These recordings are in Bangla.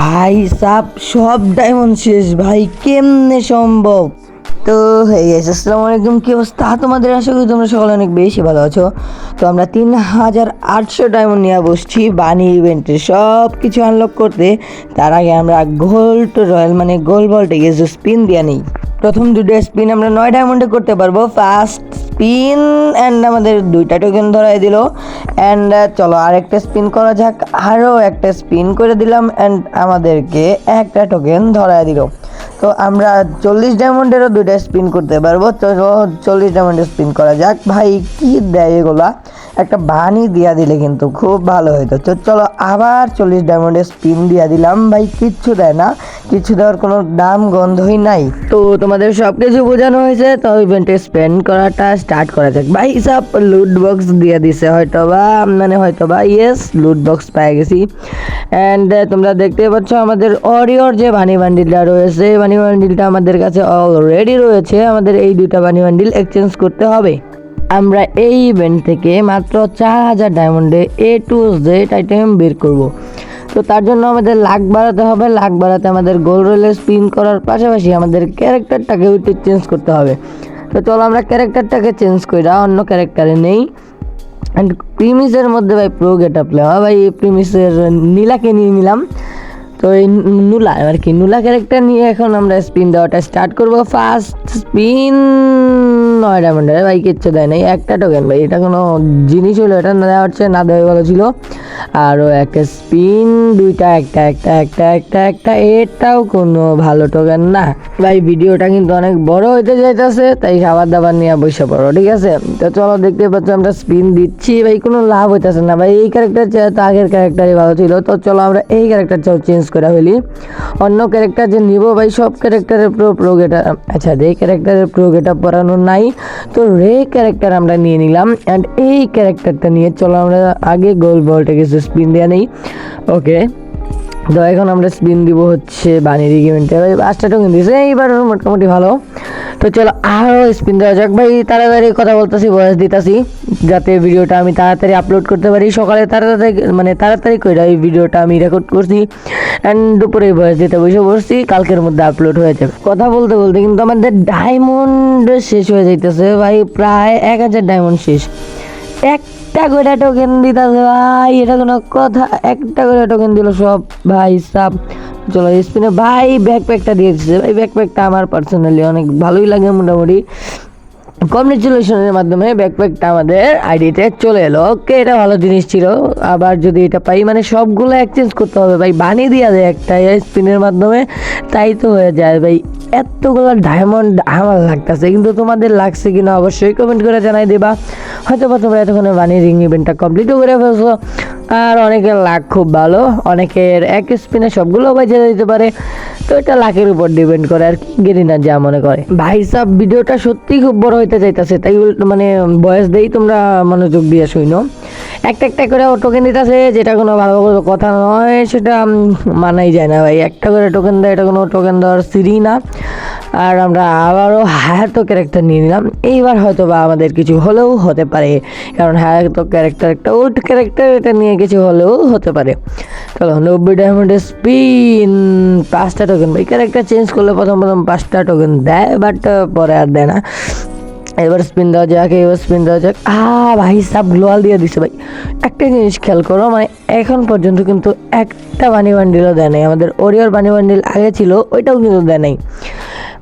ভাই সাব সব ডায়মন্ড শেষ ভাই, কেমনে সম্ভব? তো হয়ে গেছে। আসসালামু আলাইকুম, কি অবস্থা তোমাদের? আশা করি তোমরা সকলে অনেক বেশি ভালো আছো। তো আমরা 3800 ডায়মন্ড নিয়ে বসছি বানি ইভেন্টে সব কিছু আনলক করতে। তার আগে আমরা গোল্ড রয়্যাল মানে গোল্ড ভল্টে গেছি, স্পিন দিয়ে নিই। প্রথম দুটো স্পিন আমরা 9 ডায়মন্ডে করতে পারবো। ফার্স্ট স্পিন অ্যান্ড আমাদের 2টা টোকেন ধরাই দিল। অ্যান্ড চলো আরেকটা স্পিন করা যাক। আরও একটা স্পিন করে দিলাম অ্যান্ড আমাদেরকে একটা টোকেন ধরাই দিল। তো আমরা 40 ডায়মন্ডেরও 2টা স্পিন করতে পারবো। তো 40 ডায়মন্ডের স্পিন করা যাক। ভাই কি দেয় এগুলা? একটা বানি দিয়া দিলে কিন্তু খুব ভালো হতো। তো চলো আবার 40 ডায়মন্ডের স্পিন দিয়া দিলাম। ভাই কিচ্ছু দেয় না, কিছু দেওয়ার কোনো দাম গন্ধই নাই। তো তোমাদের সব কিছু বোঝানো হয়েছে, তো ইভেন্টে স্পেন্ড করাটা স্টার্ট করা যাক। ভাই সব লুট বক্স দিয়ে দিছে হয়তোবা ইয়েস, লুট বক্স পেয়ে গেছি। অ্যান্ড তোমরা দেখতে পাচ্ছ আমাদের অরিওর যে বানি বান্ডিলটা রয়েছে, বানি বান্ডিলটা আমাদের কাছে অলরেডি রয়েছে। আমাদের এই 2টা বানি বান্ডিল এক্সচেঞ্জ করতে হবে। আমরা এই ইভেন্ট থেকে মাত্র 4000 ডায়মন্ডে A to Z আইটেম বের করব। তো তার জন্য আমাদের লাক বাড়াতে হবে। লাক বাড়াতে আমাদের গোল রোলে স্পিন করার পাশাপাশি আমাদের ক্যারেক্টারটাকে চেঞ্জ করতে হবে। তো চলো আমরা ক্যারেক্টারটাকে চেঞ্জ করি, অন্য ক্যারেক্টারে নেই। অ্যান্ড প্রিমিসের মধ্যে ভাই প্রো গেট আপ নেওয়া, ভাই প্রিমিসের নীলাকে নিয়ে নিলাম। তো এই নুলা আর কি, নুলা ক্যারেক্টার নিয়ে এখন আমরা স্পিন দেওয়াটা স্টার্ট করবো। ফার্স্ট স্পিন 9 ডায়মন্ডের, ভাই কিচ্ছু দেয় নাই, একটা টোকেন। ভাই এটা কোনো জিনিস হলো? এটা না দেওয়া হচ্ছে, না দেওয়া ভালো ছিল। আরও একটা স্পিন, 2টা, একটা, এটাও কোনো ভালো টোকেন না। ভাই ভিডিওটা কিন্তু অনেক বড় হইতে যাইতেছে, তাই খাবার দাবার নিয়ে বসে পড়ো, ঠিক আছে? তো চলো দেখতে পাচ্ছ আমরা স্পিন দিচ্ছি, ভাই কোনো লাভ হইতেছে না। ভাই এই ক্যারেক্টার তো আগের ক্যারেক্টারই ভালো ছিল। তো চলো আমরা এই ক্যারেক্টারটাও চেঞ্জ করে ফেলি, অন্য ক্যারেক্টার যে নিব। ভাই সব ক্যারেক্টারের প্রো গেটআপ, আচ্ছা রে ক্যারেক্টারের প্রো গেটআপ পরানো নাই, তো রে ক্যারেক্টার আমরা নিয়ে নিলাম। অ্যান্ড এই ক্যারেক্টারটা নিয়ে চলো আমরা আগে গোল ভল্টে গেছে স্পিন দেওয়া নেই। ওকে, তো এখন আমরা স্পিন দিব হচ্ছে বানির ইভেন্টে। ভাই 5টা টোকেন দিয়েছে, এইবার মোটামুটি ভালো। তো চলো আরও স্পিন দেওয়া যাক। ভাই তাড়াতাড়ি কথা বলতেছি, ভয়েস দিতেছি, যাতে ভিডিওটা আমি তাড়াতাড়ি আপলোড করতে পারি। সকালে তাড়াতাড়ি করে এই ভিডিওটা আমি রেকর্ড করছি অ্যান্ড দুপুরে ভয়েস দিতে বসে পড়ছি, কালকের মধ্যে আপলোড হয়ে যাবে। কথা বলতে বলতে কিন্তু আমাদের ডায়মন্ড শেষ হয়ে যাইতেছে। ভাই প্রায় 1000 ডায়মন্ড শেষ। একটা করে টোকেন দিতেছে ভাই, এটা কোনো কথা? একটা করে টোকেন দিল সব, ভাই সাব। চলো স্পিনে ভাই ব্যাকপ্যাকটা দিয়ে দিচ্ছে। ভাই ব্যাকপ্যাকটা আমার পার্সোনালি অনেক ভালোই লাগে, মোটামুটি কংগ্রেচুলেশনের মাধ্যমে ব্যাকপ্যাকটা আমাদের আইডিতে চলে এলো। ওকে, এটা ভালো জিনিস ছিল। আবার যদি এটা পাই মানে সবগুলো এক্সচেঞ্জ করতে হবে। ভাই বানিয়ে দেওয়া যায় একটা স্পিনের মাধ্যমে, তাই তো হয়ে যায়। ভাই এতগুলো ডায়মন্ড আমার লাগতেছে, কিন্তু তোমাদের লাগছে কিনা অবশ্যই কমেন্ট করে জানাই দেবা। হয়তো বা তোমরা এতক্ষণে বানিয়ে রিং ইভেন্টটা কমপ্লিটও করে ফেলছো। আর অনেকের লাক খুব ভালো, অনেকের এক স্পিনে সবগুলো বেঁচে যেতে পারে। তো এটা লাকের উপর ডিপেন্ড করে আর কি, গেরিনা যা মনে করে। ভাই সাব ভিডিওটা সত্যি খুব বড় হইতে চাইতেছে, তাই মানে বয়স দেই, তোমরা মনোযোগ দিয়ে শুনো। একটা করে টোকেন দিতেছে, যেটা কোনো ভালো কথা নয়, সেটা মানাই যায় না। ভাই একটা করে টোকেন দেয়, এটা কোনো টোকেন দেওয়ার সিরি না। আর আমরা আবারও হায়ার তো ক্যারেক্টার নিয়ে নিলাম। এইবার হয়তো বা আমাদের কিছু হলেও হতে পারে, কারণ হায়ার তো ক্যারেক্টার একটা ওল্ড ক্যারেক্টার, এটা নিয়ে কিছু হলেও হতে পারে। চলো 90 ডায়মন্ডের স্পিন, 5টা টোকেন। ভাই ক্যারেক্টার চেঞ্জ করলে প্রথম 5টা টোকেন দেয়, বাট পরে আর দেয় না। এবার স্পিন দেওয়া যাক, ভাই সাব গ্লোয়াল দিয়ে দিছে। ভাই একটা জিনিস খেয়াল করো, মানে এখন পর্যন্ত কিন্তু একটা বানি বান্ডিলও দেয় নাই। আমাদের ওরিওর বানি বান্ডিল আগে ছিল, ওইটাও কিন্তু দেয় নাই।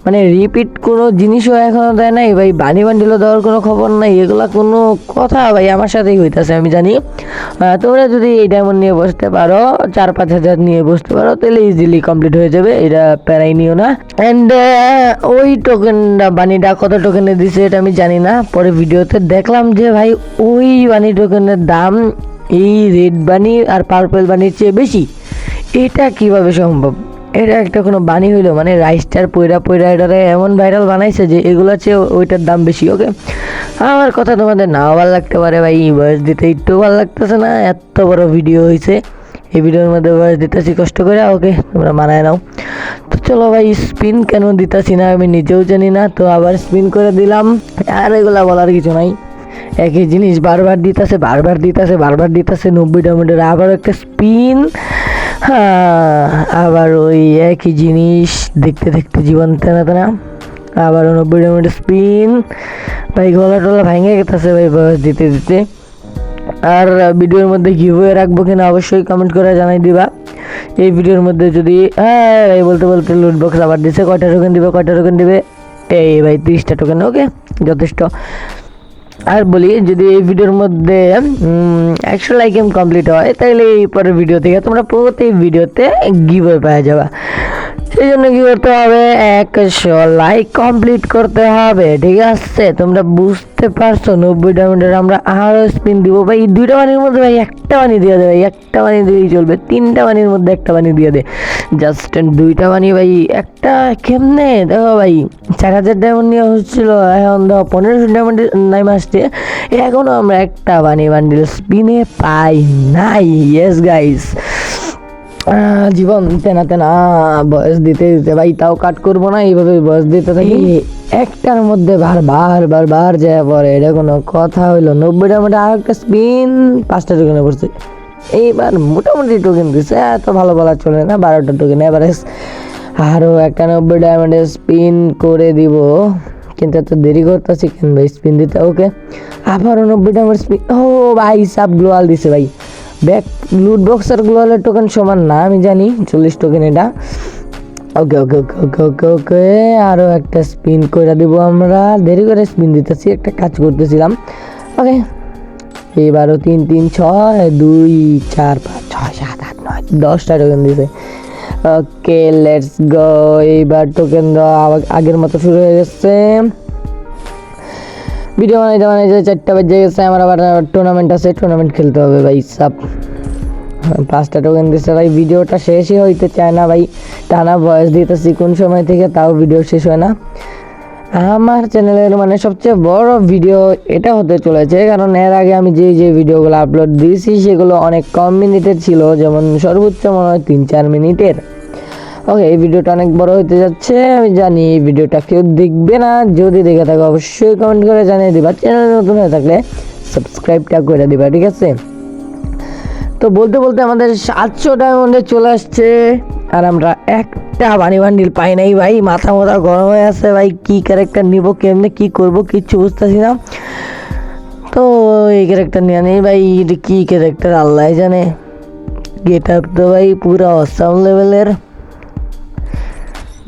মানে রিপিট কোনো জিনিসও এখনও দেয় নাই। ভাই বানি বান্ডিলও দেওয়ার কোনো খবর নাই। এগুলা কোনো কথা? ভাই আমার সাথেই হইতেছে, আমি জানি। তোমরা যদি এই ডায়মন্ড নিয়ে বসতে পারো, 4-5 হাজার নিয়ে বসতে পারো, তাহলে ইজিলি কমপ্লিট হয়ে যাবে, এটা প্যারাই নিও না। অ্যান্ড ওই টোকেনটা বানিটা কত টোকেনে দিছে এটা আমি জানি না, পরে ভিডিওতে দেখলাম যে ভাই ওই বানি টোকেনের দাম এই রেড বানি আর পার্পল বানির চেয়ে বেশি। এটা কিভাবে সম্ভব? এটা একটা কোনো বানি হইলো? মানে রাইসটার পয়রা এটারে এমন ভাইরাল বানাইছে যে এগুলোর চেয়ে ওইটার দাম বেশি। ওকে, আমার কথা তোমাদের নাও ভালো লাগতে পারে, ভাই ভয়েস দিতে একটু ভালো লাগতেছে না, এত বড় ভিডিও হয়েছে, এই ভিডিওর মধ্যে ভয়েস দিতেছি কষ্ট করে। ওকে, তোমরা মানায় নাও। তো চলো ভাই স্পিন কেন দিতেছি না আমি নিজেও জানি না। তো আবার স্পিন করে দিলাম, আর এগুলা বলার কিছু নাই। একই জিনিস বারবার দিতেছে 90 ডায়মন্ডের। আবার একটা স্পিন, হ্যাঁ, আবার ওই একই জিনিস দেখতে দেখতে জীবন টানা টানা, আবার 90 স্পিন। ভাই গলা টলা ভেঙে গেছে ভাই বয়স দিতে দিতে। আর ভিডিওর মধ্যে গিভওয়ে রাখবো কিনা অবশ্যই কমেন্ট করে জানাই দিবা। এই ভিডিওর মধ্যে যদি এই বলতে বলতে লুট বক্স আবার দিছে, কয়টা টোকেন দিবে এই ভাই 30টা টোকেন, ওকে যথেষ্ট। আর বলি যদি এই ভিডিওর মধ্যে 100 লাইক কমপ্লিট হয় তাহলে এই পরের ভিডিও থেকে তোমরা প্রতি ভিডিওতে গিভওয়ে পাওয়া যাবে। সেই জন্য কি করতে হবে, 100 লাইক কমপ্লিট করতে হবে, ঠিক আছে? তোমরা বুঝতে পারছো? 90 ডায়মন্ডের আমরা আরও স্পিন দিব ভাই। 2টা বানির মধ্যে ভাই একটা বানি দিয়ে দে ভাই, একটা বানি দিয়েই চলবে। 3টা বানির মধ্যে একটা বানি দিয়ে দে, জাস্ট 2টা বানি ভাই। একটা কেমনে দেখো ভাই, 4000 ডায়মন্ড নিয়ে হচ্ছিল, এখন দেখো 1500 ডায়মন্ড নাই আসছে, এখনো আমরা একটা বানি বান্ডিল স্পিনে পাই নাই। ইয়েস গাইস, জীবন তেনা তেনা বয়স দিতে দিতে ভাই, তাও কাট করবো না, এইভাবে বয়স দিতে থাকি। একটার মধ্যে বার যায় পরে, এটা কোনো কথা হইলো? 90টার মধ্যে আর একটা স্পিন, 5টা টোকেনে পড়ছে। এইবার মোটামুটি টোকেন দিচ্ছে, এত ভালো বলা চলে না, 12টা টোকেন এভারেজ। আরও একটা 90 ডায়মন্ডের স্পিন করে দিব, কিন্তু এত দেরি করতেছি কেন ভাই স্পিন দিতে? ওকে, আবারও 90 ডায়মন্ড স্পিন। ও ভাই সাব গ্লোয়াল দিছে ভাই। ব্যাক লুট বক্স আর গ্লোয়ালের টোকেন সমান না, আমি জানি 40 টোকেন এটা। ওকে ওকে ওকে ওকে ওকে ওকে, আরও একটা স্পিন করে দিব আমরা। দেরি করে স্পিন দিতেছি, একটা কাজ করতেছিলাম। ওকে, এবারও 3 3 6 2 4 5 6 7 8 9 10টা টোকেন দিছে। ওকে লেটস গো, এইবার টোকেন দেওয়া আগের মতো শুরু হয়ে গেছে। ভিডিও বানাইতে 4টা বেজে গেছে, আমার আবার টুর্নামেন্ট আছে, টুর্নামেন্ট খেলতে হবে ভাই সাব। 5টা টোকেন দিচ্ছে ভাই, ভিডিওটা শেষই হইতে চায় না ভাই, টানা ভয়েস দিতেছি কোন সময় থেকে, তাও ভিডিও শেষ হয় না। আমার চ্যানেলের মানে সবচেয়ে বড় ভিডিও এটা হতে চলেছে, কারণ এর আগে আমি যে ভিডিওগুলো আপলোড দিয়েছি সেগুলো অনেক কম মিনিটের ছিল, যেমন সর্বোচ্চ মনে হয় 3-4 মিনিটের। ওকে, এই ভিডিওটা অনেক বড় হতে যাচ্ছে, আমি জানি এই ভিডিওটা কেউ দেখবে না। যদি দেখে থাকে অবশ্যই কমেন্ট করে জানিয়ে দিবা, চ্যানেল নতুন হয়ে থাকলে সাবস্ক্রাইবটা করে দিবা, ঠিক আছে? তো বলতে বলতে আমাদের 700 ডায়মন্ডে চলে আসছে, আর আমরা একটা বানি বান্ডিল পাই নাই ভাই। মাথা গরম হয়ে আছে ভাই, কি ক্যারেক্টার নিব, কেমনে কি করব কিচ্ছু বুঝতেছি না। তো এই ক্যারেক্টার নিয়ে নেই ভাই, এটা কি ক্যারেক্টার আল্লাহ জানে। গেট আপ তো ভাই পুরো অসাম লেভেলের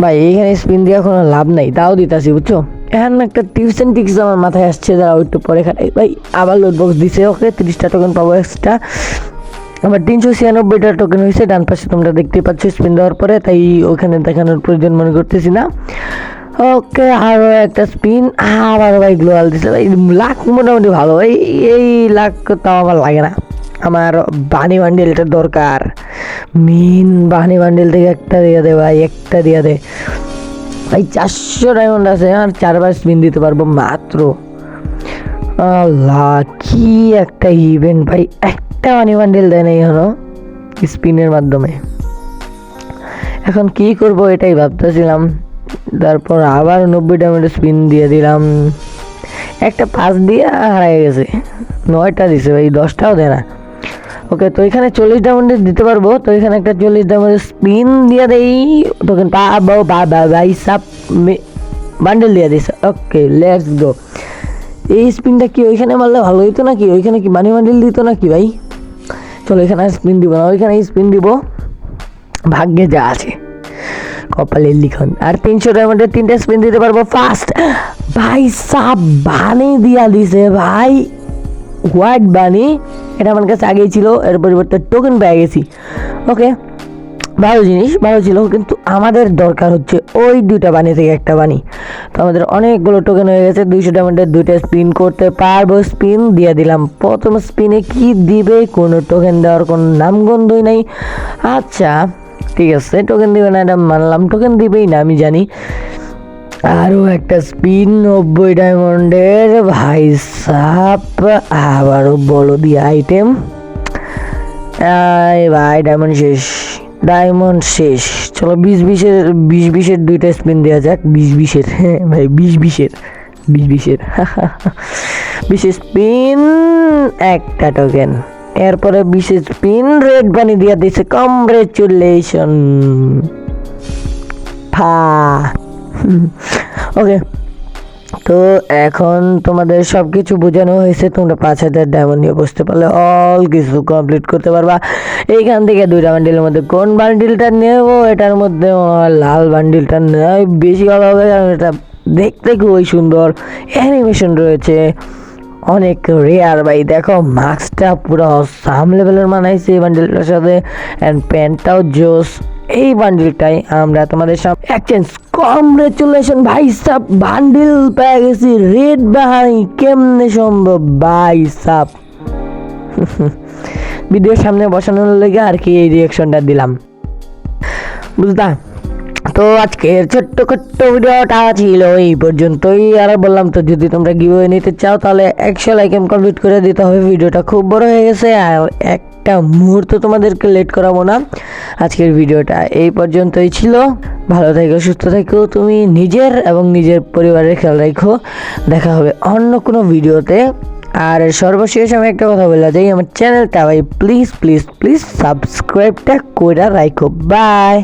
ভাই। এইখানে স্পিন দেওয়া কোনো লাভ নাই, তাও দিতেছি বুঝছো। এখন একটা টিপস অ্যান্ড ট্রিক্স আমার মাথায় আসছে, যারা একটু পরে খাটাই ভাই। আবার লোড বক্স দিছে, ওকে 30টা টোকেন পাবো এক্সট্রা। আবার 396টা টোকেন হয়েছে, ডান পাশে তোমরা দেখতে পাচ্ছ স্পিন দেওয়ার পরে, তাই ওখানে দেখানোর প্রয়োজন মনে করতেছি না। ওকে, আরও একটা স্পিন, আবার ভাই গ্লোয়াল দিছে ভাই। লাক মোটামুটি ভালো ভাই, এই লাক তাও আমার লাগে না, আমার বানি বান্ডেলটা দরকার। মেন বানি বান্ডেল থেকে একটা দিয়ে দে ভাই, একটা দিয়ে দে ভাই। 400 ডায়মন্ড আছে, আর 4বার স্পিন দিতে পারবো মাত্র। আল্লাহ, কি একটা ইভেন্ট ভাই, একটা বানি বান্ডেল দেয় নাই হলো স্পিনের মাধ্যমে। এখন কি করব এটাই ভাবতেছিলাম। তারপর আবার 90 ডায়মন্ডের স্পিন দিয়ে দিলাম, একটা 5 দিয়ে হারিয়ে গেছে। 9টা দিছে ভাই, 10টাও দেয় না। ওকে, তো এখানে 40 ডায়মন্ডের দিতে পারবো, তো এখানে একটা 40 ডায়মন্ডের স্পিন দিয়ে দেই, টোকেন পাবো ভাই সাব বান্ডেল দিয়ে দিছে। Okay let's go. এই স্পিনটা কি ওইখানে মারলে ভালো হইতো নাকি? ওইখানে কি বানি বান্ডেল দিত নাকি ভাই? চলো এখানে স্পিন দিব না, ওইখানে স্পিন দিব, ভাগ্যে যা আছে কপালের লিখন। আর 300 ডায়মন্ডের 3টা স্পিন দিতে পারবো ফার্স্ট ভাই সাব। বানি দিয়া দিছে ভাই, হোয়াইট বানি, এটা আমার কাছে আগেই ছিল, এর পরিবর্তে টোকেন পেয়ে গেছি। ওকে, ভালো জিনিস, ভালো ছিল, কিন্তু আমাদের দরকার হচ্ছে ওই 2টা বানি থেকে একটা বানি। তো আমাদের অনেকগুলো টোকেন হয়ে গেছে, 200 ডায়মন্ডের 2টা স্পিন করতে পারবো। স্পিন দিয়ে দিলাম, প্রথম স্পিনে কি দিবে, কোনো টোকেন দেওয়ার কোনো নামগন্ধই নাই। আচ্ছা ঠিক আছে, টোকেন দিবে না এটা মানলাম, টোকেন দিবেই না আমি জানি। আরও একটা স্পিন 90 ডায়মন্ডের ভাই সাপ, আবারও বলো দিয়ে আইটেম ভাই। ডায়মন্ড শেষ, চলো 20-20-এর 2টা স্পিন দেওয়া যাক। 20-20-এর ভাই, 20-20-এর 20 স্পিন, একটা টোকেন। এরপরে বিশেষ পিন রেড বানি দিয়ে দিছে কংগ্রেচুলেশন ফা ওকে। তো এখন তোমাদের সব কিছু বোঝানো হয়েছে, তোমরা 5,000 ডায়মন্ড নিয়ে বসতে পারলে অল কিছু কমপ্লিট করতে পারবা। এইখান থেকে 2টা বান্ডিলের মধ্যে কোন বান্ডিলটা নেব, এটার মধ্যে লাল বান্ডিলটা নেওয়াই বেশি ভালো হবে, কারণ এটা দেখতে খুবই সুন্দর, অ্যানিমেশন রয়েছে, অনেক রেয়ার ভাই। দেখো মাস্কটা পুরো সাম লেভেলের মানাইছে এই বান্ডিলটার সাথে, অ্যান্ড প্যান্টটাও জোস। এই বান্ডিলটাই আমরা তোমাদের সামনে এক্সচেঞ্জ। কংগ্রেচুলেশন ভাই সাব, বান্ডিল পেয়ে গেছি রেড ভাই, কেমনে সম্ভব ভাই সাব। ভিডিওর সামনে বসানোর লেগে আর কি এই রিয়াকশনটা দিলাম, বুঝলা। তো আজকের ছোট্ট ভিডিওটা ছিল এই পর্যন্তই। আর বললাম তো, যদি তোমরা গিভওয়ে নিতে চাও তাহলে 100 লাইক কমপ্লিট করে দিতে হবে। ভিডিওটা খুব বড় হয়ে গেছে আর একটা মুহূর্ত তোমাদেরকে লেট করাবো না। আজকের ভিডিওটা এই পর্যন্তই ছিল। ভালো থেকো, সুস্থ থেকো, তুমি নিজের এবং নিজের পরিবারের খেয়াল রাখো। দেখা হবে অন্য কোনো ভিডিওতে। আর সর্বশেষ আমি একটা কথা বলে যাই, আমার চ্যানেলটা ভাই প্লিজ প্লিজ প্লিজ সাবস্ক্রাইবটা করে রাখো। বাই।